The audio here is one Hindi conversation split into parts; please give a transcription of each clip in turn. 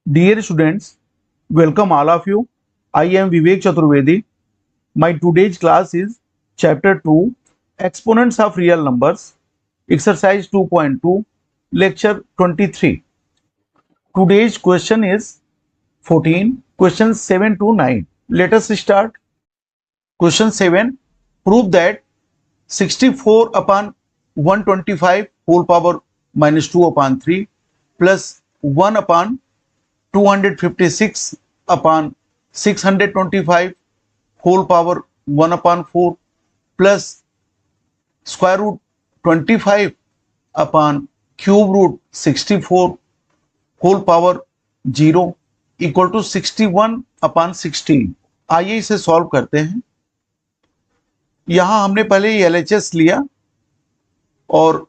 Dear students, welcome all of you. I am Vivek Chaturvedi. My today's class is Chapter 2, Exponents of Real Numbers, Exercise 2.2, Lecture 23. Today's question is 14, questions 7 to 9. Let us start. Question 7, prove that 64 upon 125 whole power minus 2 upon 3 plus 1 upon 256 upon 625 whole power 1 upon 4 plus square root 25 upon cube root 64 whole power 0 equal to 61 upon 16। आइए इसे सॉल्व करते हैं। यहां हमने पहले LHS लिया और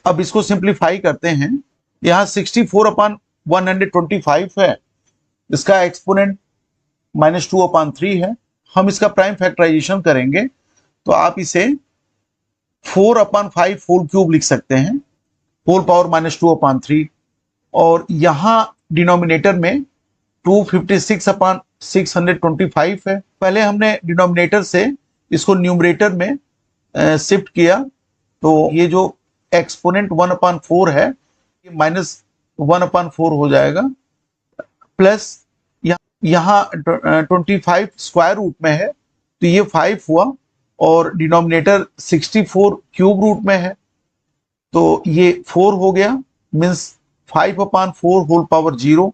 अब इसको सिंप्लीफाई करते हैं। यहां 64 अपॉन 125 है, इसका एक्सपोनेंट माइनस 2 अपॉन 3 है। हम इसका प्राइम फैक्टराइजेशन करेंगे तो आप इसे 4 अपॉन 5 होल क्यूब लिख सकते हैं, होल पावर माइनस 2 अपॉन 3। और यहां डिनोमिनेटर में 256 अपॉन 625 है। पहले हमने डिनोमिनेटर से इसको न्यूमरेटर में शिफ्ट किया तो ये जो एक्सपोनेंट 1 अपॉन 4 है ये माइनस 1 अपॉन 4 हो जाएगा, प्लस यहाँ 25 स्क्वायर रूट में है तो ये 5 हुआ और डिनोमिनेटर 64 क्यूब रूट में है तो ये 4 हो गया, मीन्स 5 अपॉन 4 होल पावर 0।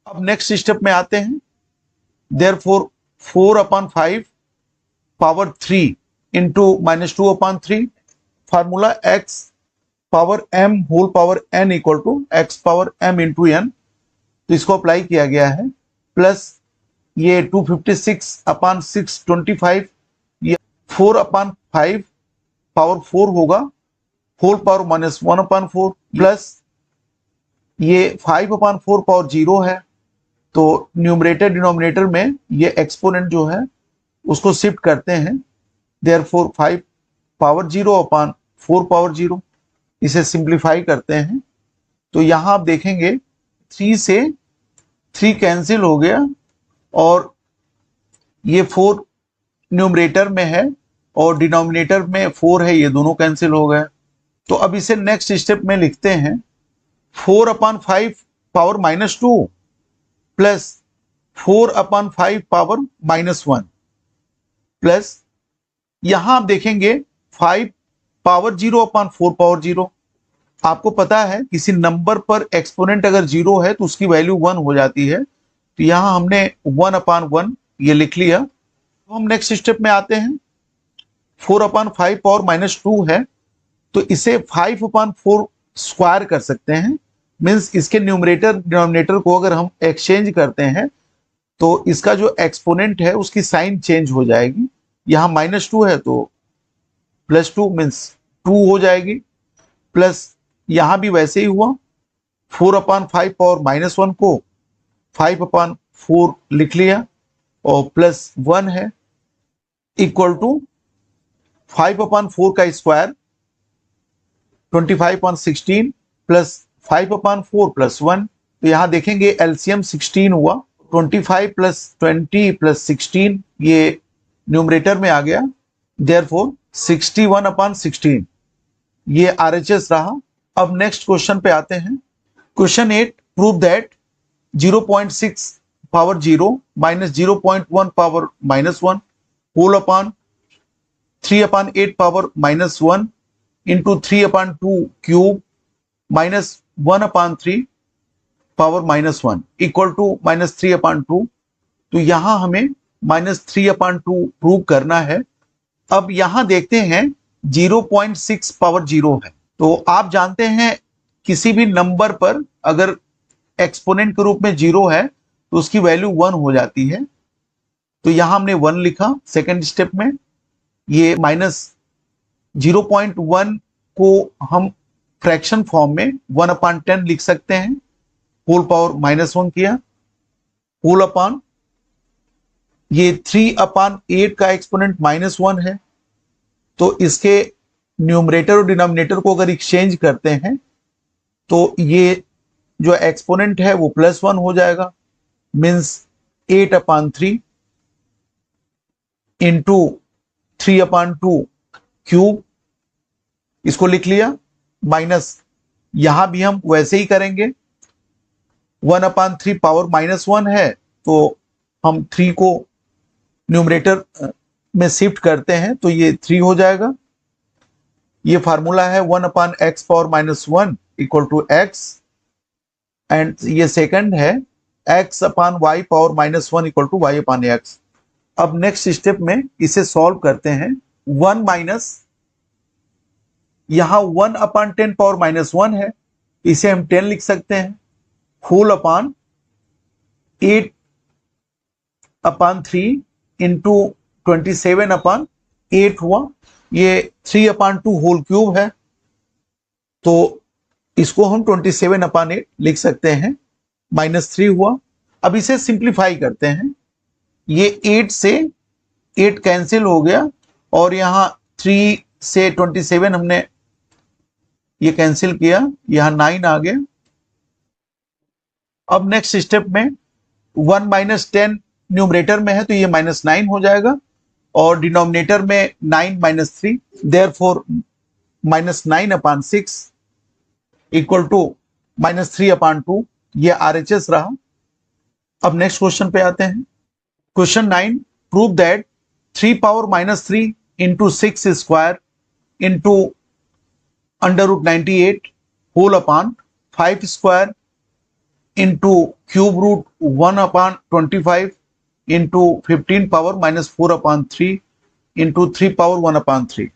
अब नेक्स्ट स्टेप में आते हैं। Therefore 4 upon 5 power 3 into minus 2 upon 3, formula x power m whole power n equal to x power m into n, तो इसको अप्लाई किया गया है। प्लस ये 256 अपॉन 625, ये 4 अपॉन 5 पावर 4 होगा, whole power minus 1 upon 4, plus ये 5 अपॉन 4 पावर 0 है तो न्यूमरेटर डिनोमिनेटर में ये एक्सपोनेंट जो है उसको शिफ्ट करते हैं। देयरफॉर 5 पावर 0 अपॉन 4 पावर 0, इसे सिंप्लीफाई करते हैं तो यहां आप देखेंगे 3 से 3 कैंसिल हो गया और ये 4 न्यूमरेटर में है और डिनोमिनेटर में 4 है, ये दोनों कैंसिल हो गए। तो अब इसे नेक्स्ट स्टेप में लिखते हैं। 4 upon 5 power minus 2 plus 4 upon 5 power minus 1, plus यहां आप देखेंगे 5 पावर 0 अपॉन 4 पावर 0। आपको पता है किसी नंबर पर एक्सपोनेंट अगर 0 है तो उसकी वैल्यू 1 हो जाती है, तो यहां हमने 1 अपॉन 1 ये लिख लिया। तो हम नेक्स्ट स्टेप में आते हैं। 4 अपॉन 5 पावर माइनस 2 है तो इसे 5 अपॉन 4 स्क्वायर कर सकते हैं, मीन्स इसके न्यूमरेटर डिनोमिनेटर को अगर हम एक्सचेंज करते हैं तो इसका जो एक्सपोनेंट है उसकी साइन चेंज हो जाएगी। यहां माइनस 2 है तो प्लस 2 मीन्स 2 हो जाएगी, प्लस यहां भी वैसे ही हुआ। 4 अपॉन 5 पावर माइनस 1 को 5 अपॉन 4 लिख लिया और प्लस 1 है इक्वल टू 5 अपॉन 4 का square 25 upon 16 plus 5 upon 4 plus 1। तो यहां देखेंगे एलसीएम 16 हुआ, 25 प्लस 20 प्लस 16 ये न्यूमरेटर में आ गया। देयरफॉर 61 अपॉन 16 ये RHS रहा। अब नेक्स्ट क्वेश्चन पे आते हैं। Question 8, prove that 0.6 power 0 minus 0.1 power minus 1 whole upon 3 upon 8 power minus 1 into 3 upon 2 cube minus 1 upon 3 power minus 1 equal to minus 3 upon 2। तो यहां हमें माइनस 3 अपॉन 2 प्रूव करना है। अब यहां देखते हैं 0.6 पावर 0 है तो आप जानते हैं किसी भी नंबर पर अगर एक्सपोनेंट के रूप में 0 है तो उसकी वैल्यू 1 हो जाती है। तो यहां हमने 1 लिखा। सेकेंड स्टेप में ये माइनस 0.1 को हम फ्रैक्शन फॉर्म में 1 अपॉन 10 लिख सकते हैं, होल पावर माइनस 1 किया, होल अपॉन ये 3 अपॉन 8 का एक्सपोनेंट माइनस 1 है तो इसके न्यूमरेटर और डिनोमिनेटर को अगर एक्सचेंज करते हैं तो ये जो एक्सपोनेंट है वो +1 हो जाएगा, मीन्स 8/3 इंटू 3/2 क्यूब, इसको लिख लिया, माइनस यहां भी हम वैसे ही करेंगे, 1/3 पावर -1 है तो हम 3 को न्यूमरेटर में शिफ्ट करते हैं तो ये 3 हो जाएगा। ये फार्मूला है 1/x power -1 equal to x, and ये सेकंड है x/y power -1 equal to y/x। अब नेक्स्ट स्टेप में इसे सॉल्व करते हैं। 1 माइनस यहां 1/10 पावर -1 है, इसे हम 10 लिख सकते हैं, होल अपॉन 8/3 इंटू 27/8 हुआ, ये 3/2 होल क्यूब है, तो इसको हम 27/8 लिख सकते हैं, -3 हुआ। अब इसे सिंप्लीफाई करते हैं, ये 8 से 8 कैंसिल हो गया और यहाँ 3 से 27 हमने ये कैंसिल किया, यहाँ 9 आ गया। अब नेक्स्ट स्टेप में 1 - 10 न्यूमरेटर में है तो ये -9 हो जाएगा और डिनोमिनेटर में 9 - 3, देयरफॉर -9/6 इक्वल टू -3/2, ये RHS रहा। अब नेक्स्ट क्वेश्चन पे आते हैं। Question 9, prove that 3 power -3 into 6 square into √98 whole upon 5 square into cube root 1/25 into 15 power -4/3 into 3 power 1/3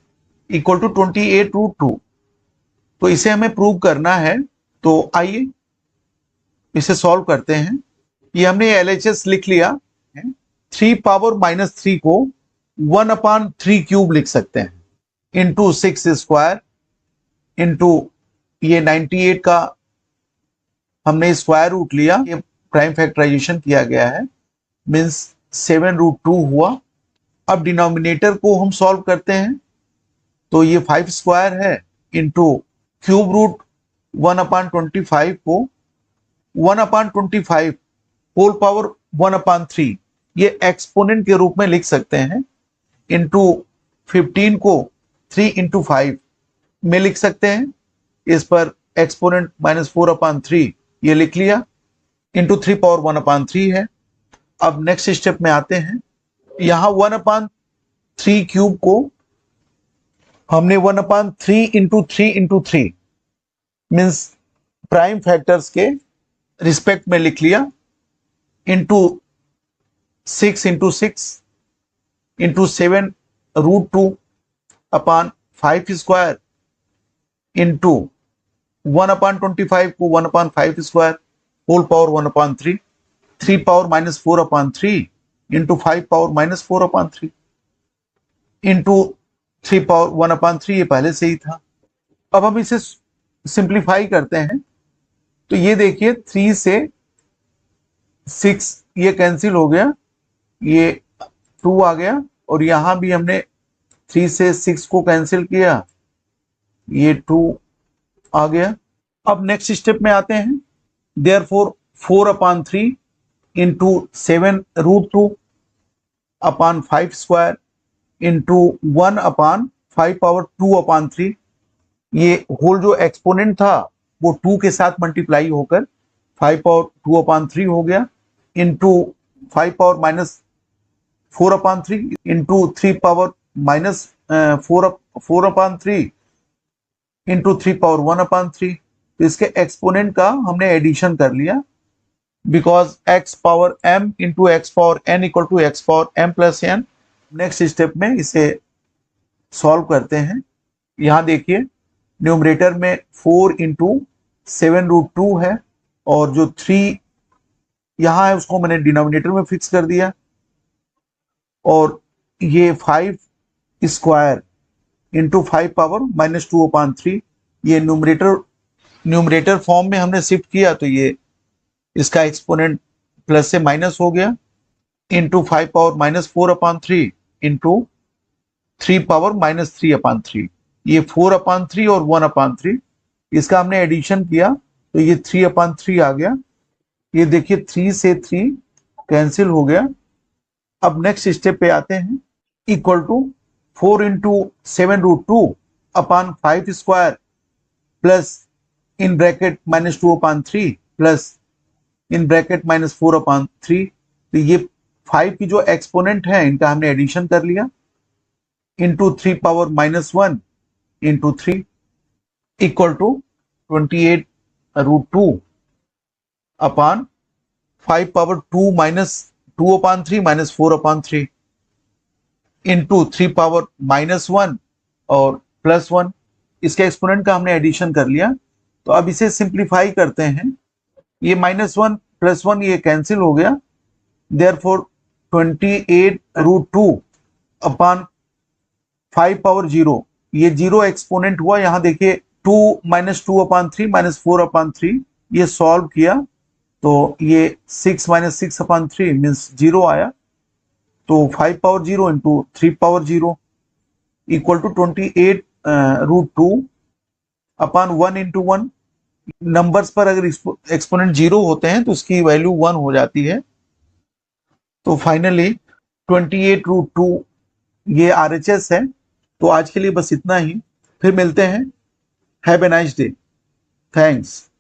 equal to 28√2। तो इसे हमें प्रूव करना है, तो आइए इसे सॉल्व करते हैं। ये हमने LHS लिख लिया। 3 पावर -3 को 1/3 क्यूब लिख सकते हैं, इंटू 6 स्क्वायर इंटू ये 98 का हमने स्क्वायर रूट लिया, ये प्राइम फैक्टराइजेशन किया गया है, मीन्स 7√2 हुआ। अब डिनोमिनेटर को हम सॉल्व करते हैं, तो ये 5 स्क्वायर है इंटू क्यूब रूट 1/25 को 1/25 होल पावर 1/3 ये एक्सपोनेंट के रूप में लिख सकते हैं, इंटू 15 को 3 × 5 में लिख सकते हैं, इस पर एक्सपोनेंट -4/3 ये लिख लिया, इंटू 3 पावर 1/3 है। अब नेक्स्ट स्टेप में आते हैं। यहां 1/3 क्यूब को हमने 1/3 इंटू 3 × 3 मीन्स प्राइम फैक्टर्स के रिस्पेक्ट में लिख लिया, into 6 × 6 into 7√2 upon 5 square into 1/25 को 1/5 square whole power 1/3, 3 power -4/3 into 5 power -4/3 into 3 power 1/3, ये पहले से ही था। अब हम इसे सिंप्लीफाई करते हैं, तो ये देखिए 3 से 6 ये कैंसिल हो गया, ये 2 आ गया, और यहां भी हमने 3 से 6 को कैंसिल किया, ये 2 आ गया। अब नेक्स्ट स्टेप में आते हैं। Therefore 4/3 into 7√2 upon 5 square into 1/5 power 2/3, ये होल जो एक्सपोनेंट था वो 2 के साथ मल्टीप्लाई होकर 5 पावर 2/3 हो गया, into 5 power -4/3 into 3 power -4/3 into 3 power 1/3। तो इसके एक्सपोनेंट का हमने एडिशन कर लिया, because x power m into x power n equal to x power m plus n। Next step में इसे सॉल्व करते हैं। यहां देखिए न्यूमरेटर में 4 इंटू 7√2 है, और जो 3 यहां है उसको मैंने डिनोमिनेटर में फिक्स कर दिया, और ये 5 स्क्वायर इंटू 5 पावर -2/3, ये न्यूमरेटर फॉर्म में हमने शिफ्ट किया, तो ये इसका एक्सपोनेंट प्लस से माइनस हो गया, इंटू 5 पावर -4/3 इंटू 3 पावर -3/3, ये 4/3 और 1/3, इसका हमने एडिशन किया, तो ये 3/3 आ गया। ये देखिए 3 से 3 कैंसिल हो गया। अब नेक्स्ट स्टेप पे आते हैं, equal to 4 into 7√2 upon 5 square plus in bracket -2/3 plus in bracket -4/3। तो ये 5 की जो एक्सपोनेंट है इनका हमने एडिशन कर लिया, into 3⁻⁻1 into 3 equal to 28√2 upon 5 power 2 minus 2/3 minus 4/3 into 3⁻⁻1 और +1। इसके एक्सपोनेंट का हमने एडिशन कर लिया। तो अब इसे सिंप्लीफाई करते हैं, ये -1 +1 ये कैंसिल हो गया, देयरफॉर 28√2 अपॉन 5 पावर 0, ये 0 एक्सपोनेंट हुआ। यहाँ देखिए 2 माइनस 2/3 माइनस 4/3 ये सॉल्व किया तो ये 6 माइनस 6/3 मीन्स 0 आया। तो 5 power 0 into 3 power 0 equal to 28√2 upon 1 into 1। Numbers पर अगर एक्सपोनेंट 0 होते हैं तो उसकी वैल्यू 1 हो जाती है। तो फाइनली 28√2 ये RHS है। तो आज के लिए बस इतना ही, फिर मिलते हैं। Have a nice day, thanks.